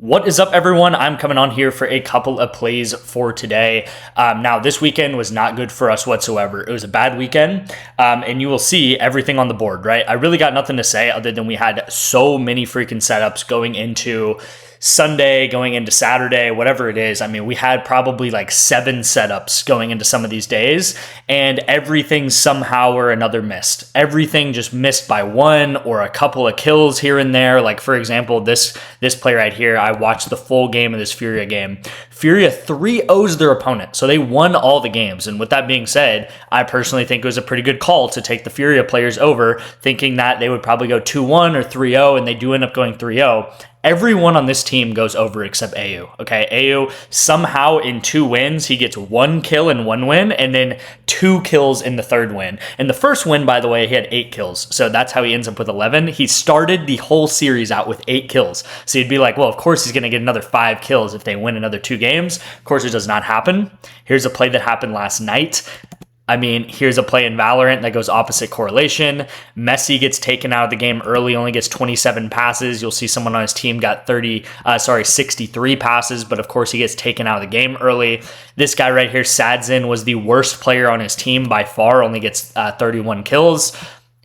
What is up, everyone? I'm coming on here for a couple of plays for today. Now, this weekend was not good for us whatsoever. It was a bad weekend, and you will see everything on the board, right? I really got nothing to say other than we had so many freaking setups going into Sunday, going into Saturday, whatever it is. I mean, we had probably like 7 setups going into some of these days, and everything somehow or another missed. Everything just missed by one or a couple of kills here and there. Like, for example, this play right here, I watched the full game of this Furia game. Furia 3-0s their opponent, so they won all the games. And with that being said, I personally think it was a pretty good call to take the Furia players over, thinking that they would probably go 2-1 or 3-0, and they do end up going 3-0. Everyone on this team goes over except AU. Okay, AU somehow in 2 wins, he gets 1 kill in 1 win and then 2 kills in the 3rd win. In the first win, by the way, he had 8 kills. So that's how he ends up with 11. He started the whole series out with 8 kills. So you'd be like, well, of course he's going to get another 5 kills if they win another 2 games. Of course, it does not happen. Here's a play that happened last night. I mean, here's a play in Valorant that goes opposite correlation. Messi gets taken out of the game early, only gets 27 passes. You'll see someone on his team got 63 passes, but of course he gets taken out of the game early. This guy right here, Sadzin, was the worst player on his team by far, only gets 31 kills.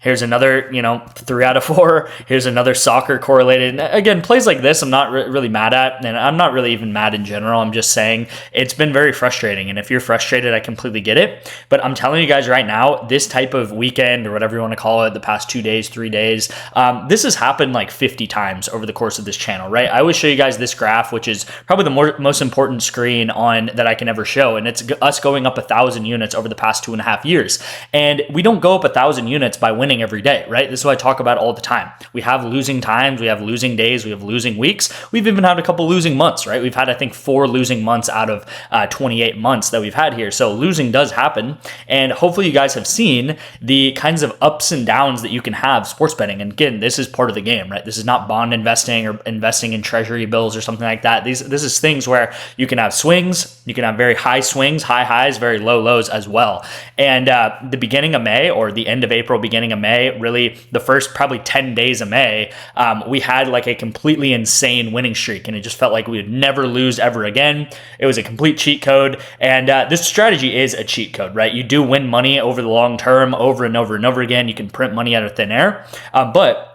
Here's another, 3 out of 4. Here's another soccer correlated. Again, plays like this I'm not really mad at, and I'm not really even mad in general. I'm just saying it's been very frustrating, and if you're frustrated, I completely get it. But I'm telling you guys right now, this type of weekend, or whatever you want to call it, the past 2 days, 3 days, this has happened like 50 times over the course of this channel, right? I always show you guys this graph, which is probably the most important screen on that I can ever show, and it's us going up 1,000 units over the past 2.5 years. And we don't go up 1,000 units by winning every day, right? This is what I talk about all the time. We have losing times, we have losing days, we have losing weeks. We've even had a couple losing months, right? We've had, I think, 4 losing months out of 28 months that we've had here. So losing does happen. And hopefully you guys have seen the kinds of ups and downs that you can have sports betting. And again, this is part of the game, right? This is not bond investing or investing in treasury bills or something like that. This is things where you can have swings, you can have very high swings, high highs, very low lows as well. And the beginning of May, or the end of April, beginning of May, really the first probably 10 days of May, we had like a completely insane winning streak, and it just felt like we would never lose ever again. It was a complete cheat code, and this strategy is a cheat code, right? You do win money over the long term, over and over and over again. You can print money out of thin air, but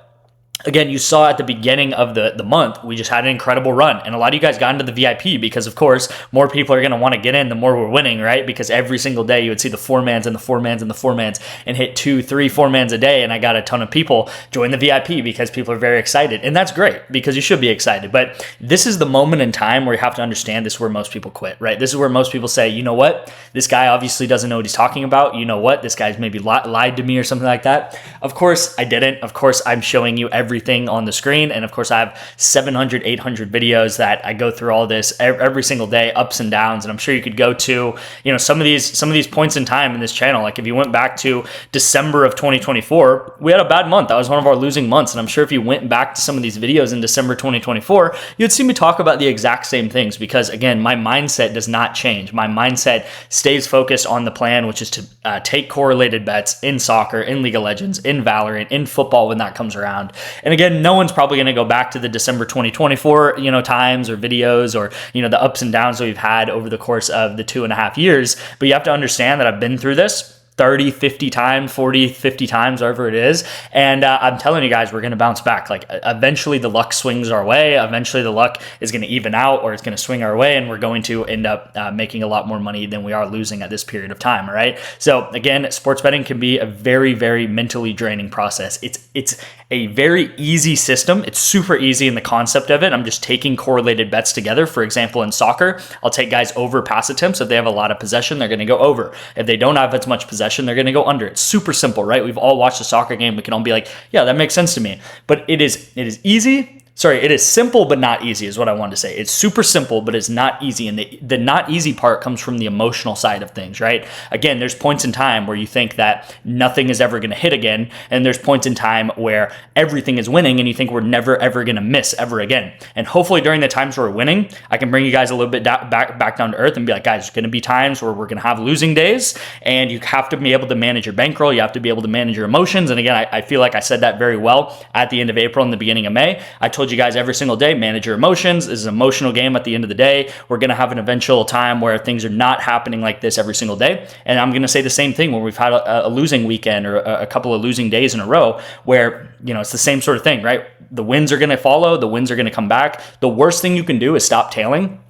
again, you saw at the beginning of the month, we just had an incredible run. And a lot of you guys got into the VIP because, of course, more people are going to want to get in the more we're winning, right? Because every single day you would see the 4-mans and the 4-mans and the 4-mans and hit 2, 3, 4-mans a day. And I got a ton of people join the VIP because people are very excited. And that's great because you should be excited. But this is the moment in time where you have to understand this is where most people quit, right? This is where most people say, you know what? This guy obviously doesn't know what he's talking about. You know what? This guy's maybe lied to me or something like that. Of course, I didn't. Of course, I'm showing you everything on the screen, and of course I have 700, 800 videos that I go through all this every single day, ups and downs. And I'm sure you could go to some of these points in time in this channel. Like if you went back to December of 2024, we had a bad month. That was one of our losing months. And I'm sure if you went back to some of these videos in December 2024, you'd see me talk about the exact same things, because again, my mindset does not change. My mindset stays focused on the plan, which is to take correlated bets in soccer, in League of Legends, in Valorant, in football when that comes around. And again, no one's probably going to go back to the December 2024, times or videos, or, the ups and downs that we've had over the course of the 2.5 years. But you have to understand that I've been through this 30, 50 times, 40, 50 times, whatever it is. And I'm telling you guys, we're going to bounce back. Like eventually the luck swings our way. Eventually the luck is going to even out, or it's going to swing our way, and we're going to end up making a lot more money than we are losing at this period of time. All right. So again, sports betting can be a very, very mentally draining process. It's a very easy system. It's super easy in the concept of it. I'm just taking correlated bets together. For example, in soccer, I'll take guys over pass attempts. If they have a lot of possession, they're going to go over. If they don't have as much possession, they're going to go under. It's super simple, right? We've all watched a soccer game. We can all be like, yeah, that makes sense to me. But it is easy. Sorry, it is simple but not easy is what I wanted to say. It's super simple, but it's not easy. And the not easy part comes from the emotional side of things, right? Again, there's points in time where you think that nothing is ever going to hit again. And there's points in time where everything is winning and you think we're never, ever going to miss ever again. And hopefully during the times where we're winning, I can bring you guys a little bit back down to earth and be like, guys, there's going to be times where we're going to have losing days, and you have to be able to manage your bankroll. You have to be able to manage your emotions. And again, I feel like I said that very well at the end of April and the beginning of May. I told told you guys every single day, manage your emotions. This is an emotional game at the end of the day. We're going to have an eventual time where things are not happening like this every single day. And I'm going to say the same thing when we've had a losing weekend or a couple of losing days in a row where, it's the same sort of thing, right? The wins are going to follow. The wins are going to come back. The worst thing you can do is stop tailing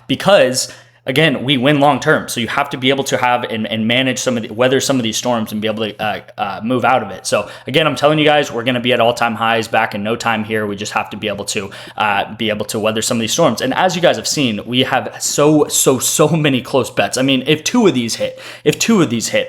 because again, we win long term, so you have to be able to have and manage weather some of these storms and be able to move out of it. So again, I'm telling you guys, we're going to be at all-time highs back in no time here. We just have to be able to weather some of these storms. And as you guys have seen, we have so many close bets. I mean, if two of these hit,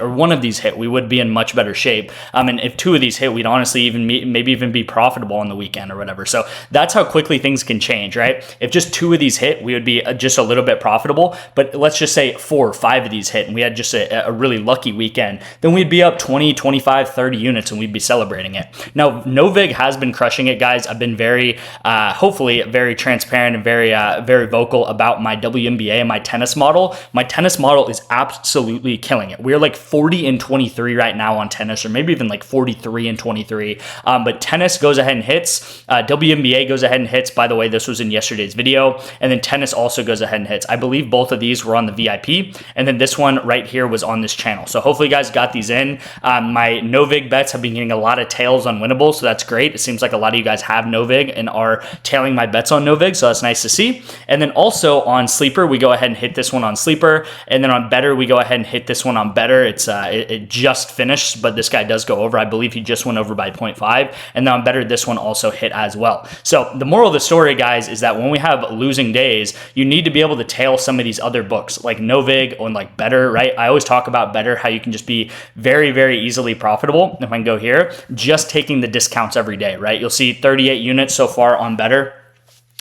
or one of these hit, we would be in much better shape. And if two of these hit, we'd honestly maybe even be profitable on the weekend or whatever. So that's how quickly things can change, right? If just two of these hit, we would be just a little bit profitable. But let's just say 4 or 5 of these hit and we had just a really lucky weekend, then we'd be up 20, 25, 30 units and we'd be celebrating it. Now, NOVIG has been crushing it, guys. I've been very, hopefully very transparent and very vocal about my WNBA and my tennis model. My tennis model is absolutely killing it. We're like 40 and 23 right now on tennis, or maybe even like 43 and 23. But tennis goes ahead and hits. WNBA goes ahead and hits. By the way, this was in yesterday's video. And then tennis also goes ahead and hits. I believe both of these were on the VIP, and then this one right here was on this channel. So hopefully you guys got these in. My NOVIG bets have been getting a lot of tails on winnables, so that's great. It seems like a lot of you guys have NOVIG and are tailing my bets on NOVIG, so that's nice to see. And then also on Sleeper, we go ahead and hit this one on Sleeper, and then on Better, we go ahead and hit this one on Better. It just finished, but this guy does go over. I believe he just went over by 0.5, and then on Better, this one also hit as well. So the moral of the story, guys, is that when we have losing days, you need to be able to tail some of these other books like NOVIG or like Better, right? I always talk about Better, how you can just be very easily profitable. If I can go here, just taking the discounts every day, right? You'll see 38 units so far on Better.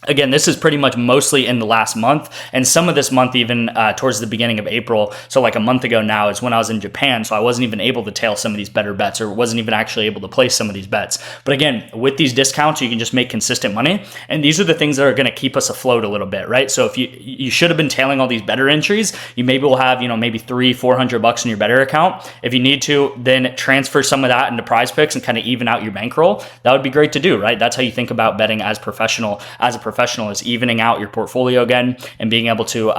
Again, this is pretty much mostly in the last month, and some of this month even towards the beginning of April. So like a month ago now is when I was in Japan, so I wasn't even able to tail some of these better bets, or wasn't even actually able to place some of these bets. But again, with these discounts, you can just make consistent money, and these are the things that are going to keep us afloat a little bit, right? So if you should have been tailing all these better entries, you maybe will have, maybe $300-400 in your better account. If you need to, then transfer some of that into PrizePicks and kind of even out your bankroll. That would be great to do, right? That's how you think about betting as a professional is evening out your portfolio again and being able to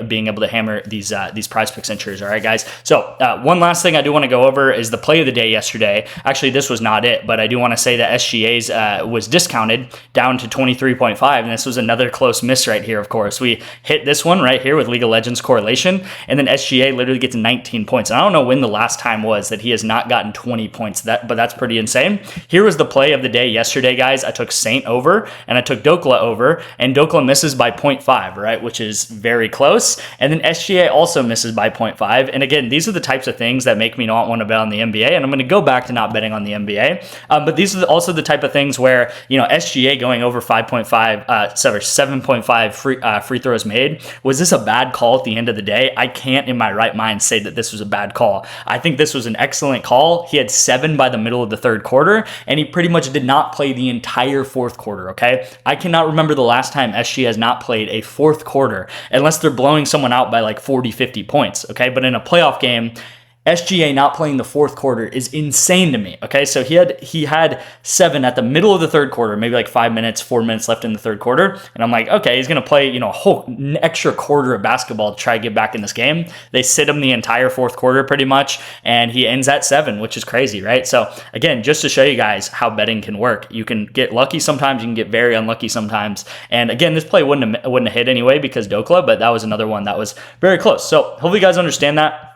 being able to hammer these PrizePicks entries. All right, guys. So one last thing I do want to go over is the play of the day yesterday. Actually, this was not it, but I do want to say that SGA's was discounted down to 23.5, and this was another close miss right here. Of course, we hit this one right here with League of Legends correlation, and then SGA literally gets 19 points. And I don't know when the last time was that he has not gotten 20 points. But that's pretty insane. Here was the play of the day yesterday, guys. I took Saint over and I took Dokla over, and Dokla misses by 0.5, right, which is very close. And then SGA also misses by 0.5. And again, these are the types of things that make me not want to bet on the NBA, and I'm going to go back to not betting on the NBA. But these are also the type of things where, SGA going over 7.5 free throws made. Was this a bad call at the end of the day? I can't in my right mind say that this was a bad call. I think this was an excellent call. He had 7 by the middle of the third quarter, and he pretty much did not play the entire fourth quarter, okay? I cannot remember the last time SG has not played a fourth quarter unless they're blowing someone out by like 40, 50 points, okay? But in a playoff game, SGA not playing the fourth quarter is insane to me, okay? So he had 7 at the middle of the third quarter, maybe like 4 minutes left in the third quarter, and I'm like, okay, he's going to play, a whole extra quarter of basketball to try to get back in this game. They sit him the entire fourth quarter pretty much, and he ends at 7, which is crazy, right? So again, just to show you guys how betting can work. You can get lucky sometimes, you can get very unlucky sometimes, and again, this play wouldn't have hit anyway because Dokla, but that was another one that was very close. So hopefully you guys understand that.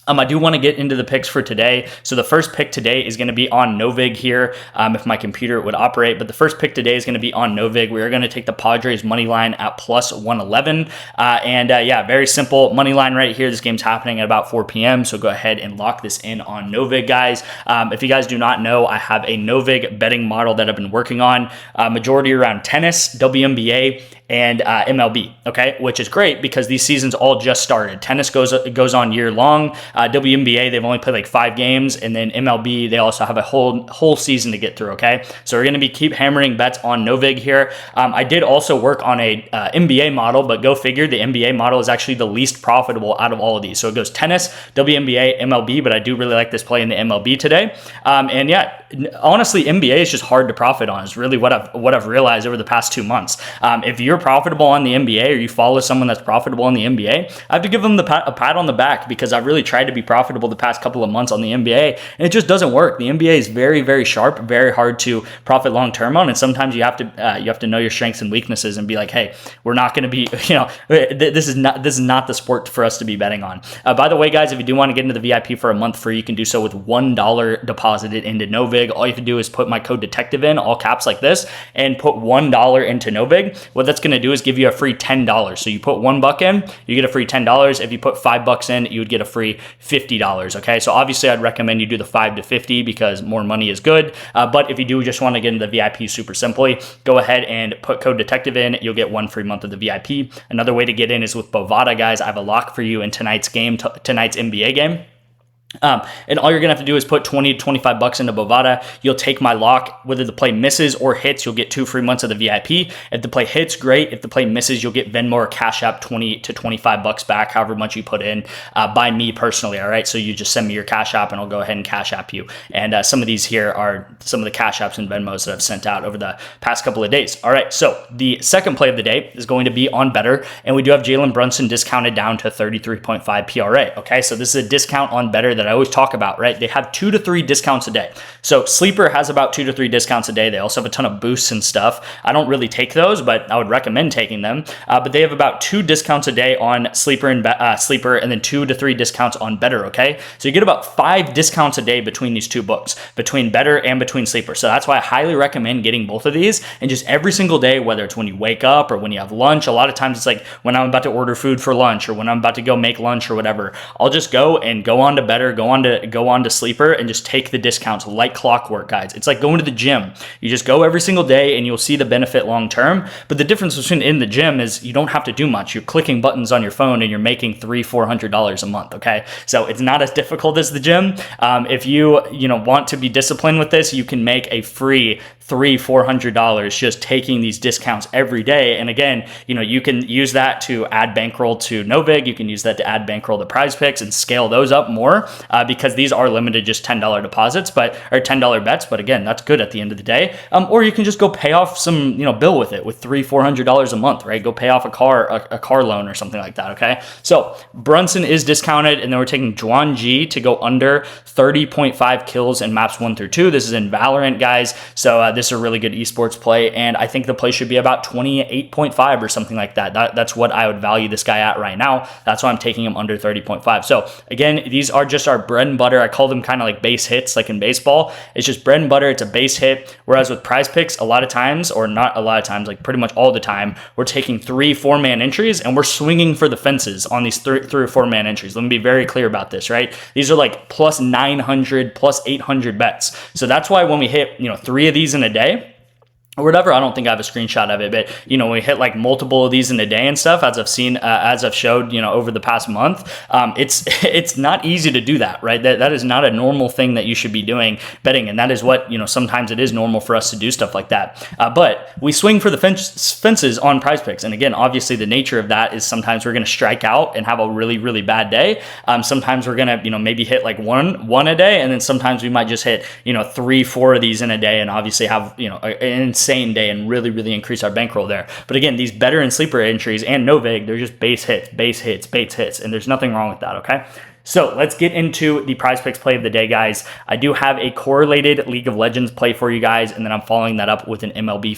I do want to get into the picks for today. So the first pick today is going to be on NOVIG here, if my computer would operate. But the first pick today is going to be on NOVIG. We are going to take the Padres money line at plus 111. Yeah, very simple money line right here. This game's happening at about 4 p.m. So go ahead and lock this in on NOVIG, guys. If you guys do not know, I have a NOVIG betting model that I've been working on, majority around tennis, WNBA, and MLB, okay, which is great because these seasons all just started. Tennis goes on year long. WNBA, they've only played like 5 games, and then MLB, they also have a whole season to get through, okay? So we're going to keep hammering bets on NOVIG here. I did also work on a NBA model, but go figure, the NBA model is actually the least profitable out of all of these. So it goes tennis, WNBA, MLB, but I do really like this play in the MLB today. And yeah, honestly, NBA is just hard to profit on. Is really what I've realized over the past 2 months. If you're profitable on the NBA, or you follow someone that's profitable in the NBA, I have to give them a pat on the back, because I've really tried to be profitable the past couple of months on the NBA, and it just doesn't work. The NBA is very, very sharp, very hard to profit long term on, and sometimes you have to know your strengths and weaknesses and be like, hey, we're not going to be, this is not the sport for us to be betting on. By the way, guys, if you do want to get into the VIP for a month free, you can do so with $1 deposited into NOVIG. All you have to do is put my code detective in all caps like this and put $1 into NOVIG. What that's going to do is give you a free $10. So you put $1 in, you get a free $10. If you put $5 in, you would get a free $50. Okay, so obviously I'd recommend you do the 5 to 50 because more money is good. But if you do just want to get into the VIP super simply, go ahead and put code detective in. You'll get 1 free month of the VIP. Another way to get in is with Bovada, guys. I have a lock for you in tonight's NBA game. And all you're gonna have to do is put 20 to $25 into Bovada. You'll take my lock. Whether the play misses or hits, you'll get 2 free months of the VIP. If the play hits, great. If the play misses, you'll get Venmo or Cash App 20 to $25 back, however much you put in, by me personally. All right, so you just send me your Cash App and I'll go ahead and Cash App you. And some of these here are some of the Cash Apps and Venmos that I've sent out over the past couple of days. All right, so the second play of the day is going to be on Better, and we do have Jalen Brunson discounted down to 33.5 PRA. Okay, so this is a discount on Better that I always talk about, right? They have 2 to 3 discounts a day. So Sleeper has about 2 to 3 discounts a day. They also have a ton of boosts and stuff. I don't really take those, but I would recommend taking them. But they have about 2 discounts a day on Sleeper and then 2 to 3 discounts on Better. Okay, so you get about 5 discounts a day between these 2 books, between Better and between Sleeper. So that's why I highly recommend getting both of these, and just every single day, whether it's when you wake up or when you have lunch. A lot of times it's like when I'm about to order food for lunch or when I'm about to go make lunch or whatever, I'll just go on to Better, go on to Sleeper, and just take the discounts like clockwork, guys. It's like going to the gym. You just go every single day and you'll see the benefit long term. But the difference between in the gym is you don't have to do much. You're clicking buttons on your phone and you're making $300-$400 a month. Okay, so it's not as difficult as the gym. If you want to be disciplined with this, you can make a free $300-$400 just taking these discounts every day. And again, you can use that to add bankroll to NOVIG. You can use that to add bankroll to PrizePicks and scale those up more, because these are limited just $10 deposits, or $10 bets. But again, that's good at the end of the day. Or you can just go pay off some bill with it with $300-$400 a month, right? Go pay off a car loan or something like that. Okay, so Brunson is discounted, and then we're taking Juan G to go under 30.5 kills in maps 1 through 2. This is in Valorant, guys. So this is a really good esports play, and I think the play should be about 28.5 or something like that. That's what I would value this guy at right now. That's why I'm taking him under 30.5. So again, these are just our bread and butter. I call them kind of like base hits, like in baseball. It's just bread and butter. It's a base hit. Whereas with PrizePicks, a lot of times, or not a lot of times, like pretty much all the time, we're taking 3-4-man entries and we're swinging for the fences on these 3 or 4-man entries. Let me be very clear about this, right? These are like plus 900, plus 800 bets. So that's why when we hit 3 of these in a day, or whatever, I don't think I have a screenshot of it, but when we hit like multiple of these in a day and stuff, as I've showed over the past month, it's not easy to do that, right? That is not a normal thing that you should be doing betting, and that is what sometimes it is normal for us to do stuff like that. But we swing for the fences on PrizePicks, and again, obviously the nature of that is sometimes we're going to strike out and have a really, really bad day. Sometimes we're going to maybe hit like one a day, and then sometimes we might just hit 3-4 of these in a day, and obviously have an insane day and really, really increase our bankroll there. But again, these Better and Sleeper entries and NOVIG, they're just base hits, and there's nothing wrong with that, okay? So let's get into the PrizePicks play of the day, guys. I do have a correlated League of Legends play for you guys, and then I'm following that up with an MLB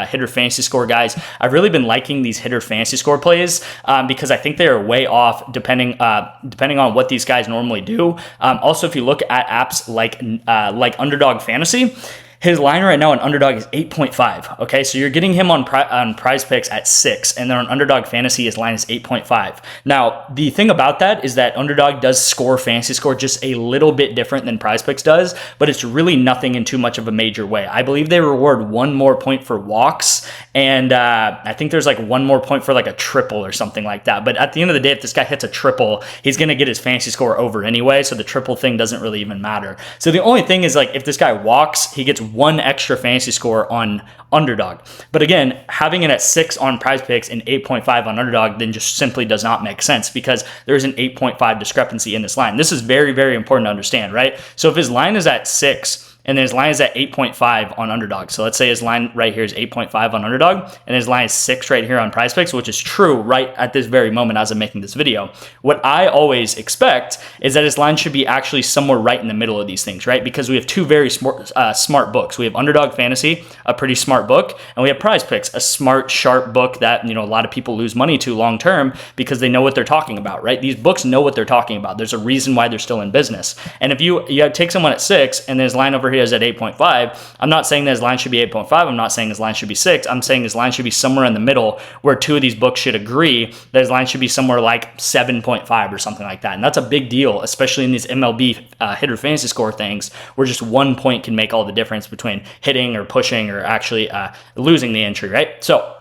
hitter fantasy score, guys. I've really been liking these hitter fantasy score plays because I think they are way off depending on what these guys normally do. Also, if you look at apps like Underdog Fantasy, His line right now on Underdog is 8.5. Okay, so you're getting him on PrizePicks at 6, and then on Underdog Fantasy, his line is 8.5. Now, the thing about that is that Underdog does score fantasy score just a little bit different than PrizePicks does, but it's really nothing in too much of a major way. I believe they reward 1 more point for walks, and I think there's like 1 more point for like a triple or something like that. But at the end of the day, if this guy hits a triple, he's going to get his fantasy score over anyway, so the triple thing doesn't really even matter. So the only thing is, like, if this guy walks, he gets 1 extra fantasy score on Underdog. But again, having it at 6 on PrizePicks and 8.5 on Underdog then just simply does not make sense, because there's an 8.5 discrepancy in this line. This is very, very important to understand, right? So if his line is at 6 and then his line is at 8.5 on Underdog. So let's say his line right here is 8.5 on Underdog, and his line is 6 right here on PrizePicks, which is true right at this very moment as I'm making this video. What I always expect is that his line should be actually somewhere right in the middle of these things, right? Because we have 2 very smart books. We have Underdog Fantasy, a pretty smart book, and we have PrizePicks, a smart, sharp book that, you know, a lot of people lose money to long term because they know what they're talking about, right? These books know what they're talking about. There's a reason why they're still in business. And if you take someone at 6 and then his line over here is at 8.5, I'm not saying that his line should be 8.5. I'm not saying his line should be 6. I'm saying his line should be somewhere in the middle, where 2 of these books should agree that his line should be somewhere like 7.5 or something like that. And that's a big deal, especially in these MLB hitter fantasy score things, where just 1 point can make all the difference between hitting or pushing or actually losing the entry, right? So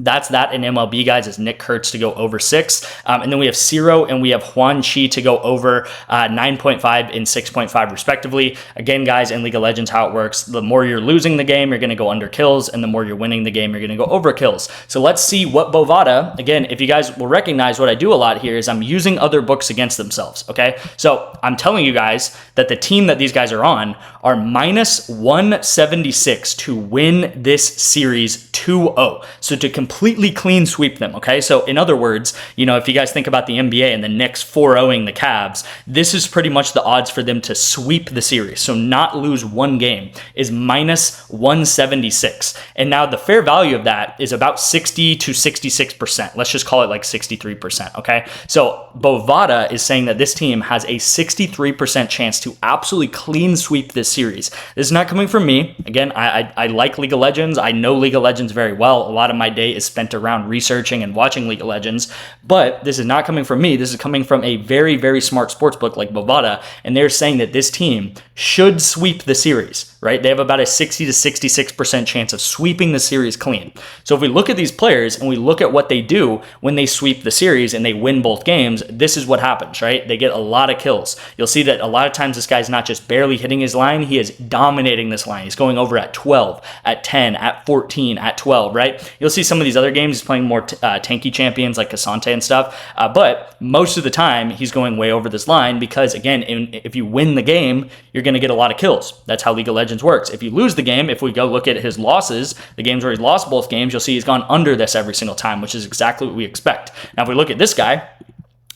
that's that in MLB, guys, is Nick Kurtz to go over 6. And then we have Ciro and we have Juan Chi to go over 9.5 and 6.5 respectively. Again, guys, in League of Legends, how it works, the more you're losing the game, you're going to go under kills, and the more you're winning the game, you're going to go over kills. So let's see what Bovada, again, if you guys will recognize what I do a lot here is I'm using other books against themselves, okay? So I'm telling you guys that the team that these guys are on are minus 176 to win this series 2-0. So to completely clean sweep them, okay? So in other words, you know, if you guys think about the NBA and the Knicks 4-0ing the Cavs, this is pretty much the odds for them to sweep the series. So not lose 1 game is minus 176. And now the fair value of that is about 60 to 66%. Let's just call it like 63%, okay? So Bovada is saying that this team has a 63% chance to absolutely clean sweep this series. This is not coming from me. Again, I like League of Legends. I know League of Legends very well. A lot of my day is spent around researching and watching League of Legends, but this is not coming from me. This is coming from a very, very smart sportsbook like Bovada, and they're saying that this team should sweep the series, right? They have about a 60 to 66% chance of sweeping the series clean. So if we look at these players and we look at what they do when they sweep the series and they win both games, this is what happens, right? They get a lot of kills. You'll see that a lot of times this guy's not just barely hitting his line, he is dominating this line. He's going over at 12, at 10, at 14, at 12, right? You'll see some of these other games, he's playing more tanky champions like Kasante and stuff, but most of the time he's going way over this line because, again, if you win the game, you're going to get a lot of kills. That's how League of Legends works. If you lose the game, if we go look at his losses, the games where he's lost both games, you'll see he's gone under this every single time, which is exactly what we expect. Now, if we look at this guy,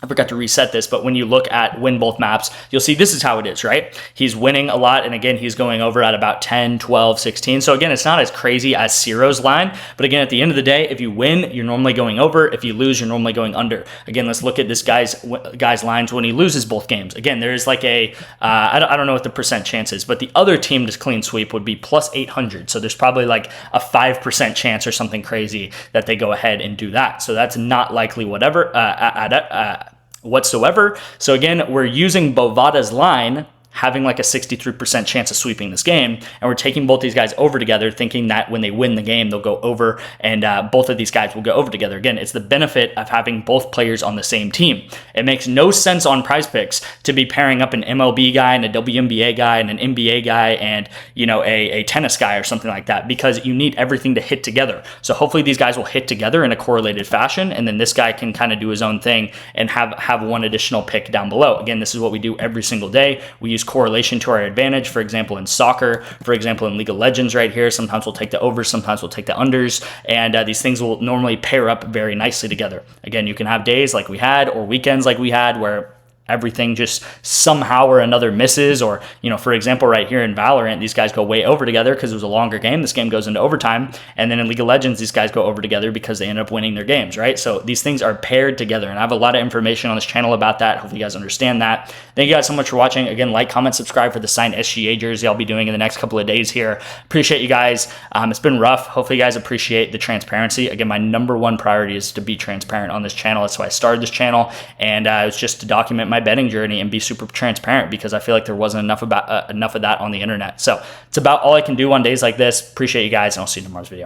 I forgot to reset this, but when you look at win both maps, you'll see this is how it is, right? He's winning a lot, and again, he's going over at about 10, 12, 16. So again, it's not as crazy as Ciro's line, but again, at the end of the day, if you win, you're normally going over. If you lose, you're normally going under. Again, let's look at this guy's lines when he loses both games. Again, there is like a, I don't know what the percent chance is, but the other team to clean sweep would be plus 800. So there's probably like a 5% chance or something crazy that they go ahead and do that. So that's not likely whatsoever. So again, we're using Bovada's line, having like a 63% chance of sweeping this game, and we're taking both these guys over together, thinking that when they win the game, they'll go over, and both of these guys will go over together. Again, it's the benefit of having both players on the same team. It makes no sense on PrizePicks to be pairing up an MLB guy and a WNBA guy and an NBA guy and, you know, a tennis guy or something like that, because you need everything to hit together. So hopefully these guys will hit together in a correlated fashion, and then this guy can kind of do his own thing and have one additional pick down below. Again, this is what we do every single day. We use correlation to our advantage. For example, in soccer, for example, in League of Legends right here, sometimes we'll take the overs, sometimes we'll take the unders, and these things will normally pair up very nicely together. Again, you can have days like we had or weekends like we had where everything just somehow or another misses, or, you know, for example, right here in Valorant, these guys go way over together because it was a longer game. This game goes into overtime. And then in League of Legends, these guys go over together because they end up winning their games, right? So these things are paired together, and I have a lot of information on this channel about that. Hopefully you guys understand that. Thank you guys so much for watching. Again, like, comment, subscribe for the signed SGA jersey I'll be doing in the next couple of days here. Appreciate you guys. It's been rough. Hopefully you guys appreciate the transparency. Again, my number one priority is to be transparent on this channel. That's why I started this channel, and it was just to document my betting journey and be super transparent, because I feel like there wasn't enough of that on the internet. So it's about all I can do on days like this. Appreciate you guys, and I'll see you in tomorrow's video.